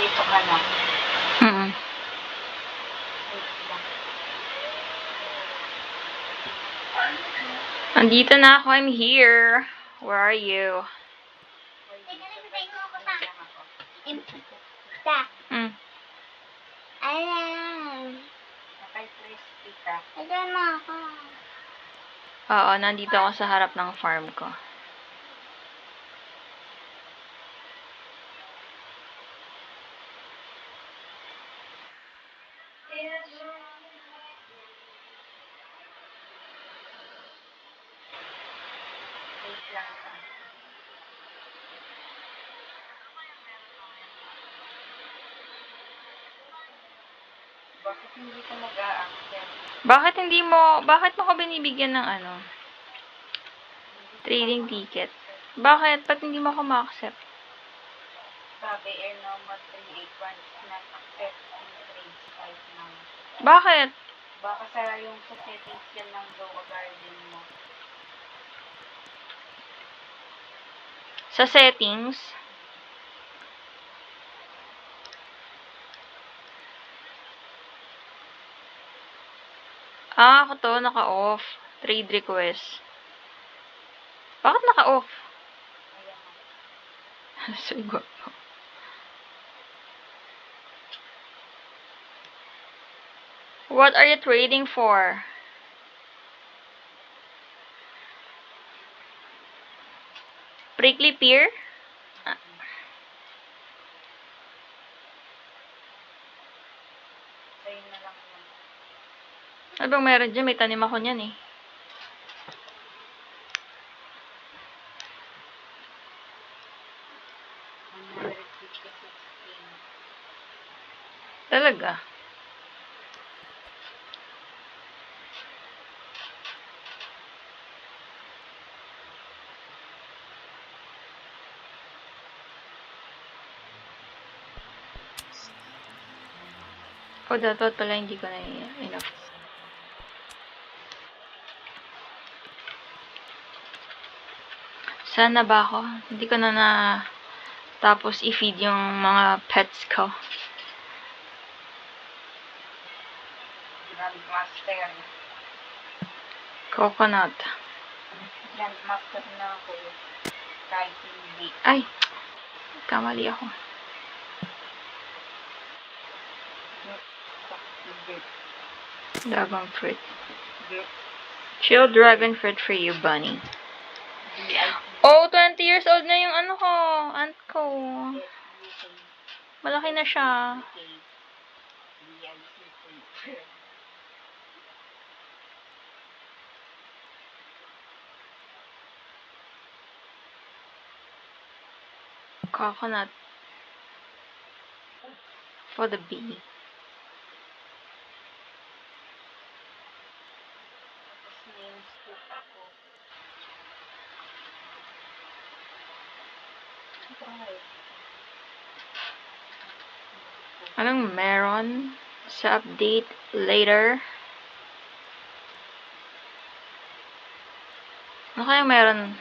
Nandito ka na. Andito na ako. I'm here. Where are you? Ayan. Nakay-crispy ka. Ayan mo ako. Oo, nandito ako sa harap ng farm ko. Bakit hindi ka mag-a-accept? Bakit mo ko binibigyan ng trading ticket? Bakit? Ba't hindi mo ako ma-accept? Sabi, air number 381 is not accepting trade site now. Bakit? Baka sa yung sa settings yan ng Go Garden mo. Sa settings? Ako to, naka-off. Trade request. Bakit naka-off? Siguro. What are you trading for? Prickly pear? Sa'yo na lang yun. Ano bang meron dyan? May tanim ako niyan eh. Talaga? Oh, dapat pala hindi ko na enough. Sana ba ako? Hindi ko na tapos i-feed yung mga pets ko. Grandmaster. Coconut. Grandmaster na ako. Kahit hindi. Ay! Kamali ako. Dragon fruit. Chill dragon fruit for you, bunny. Oh, 20 years old na yung aunt ko. Malaki na siya. Coconut. For the bee. Anong meron sa update later? Ano kaya meron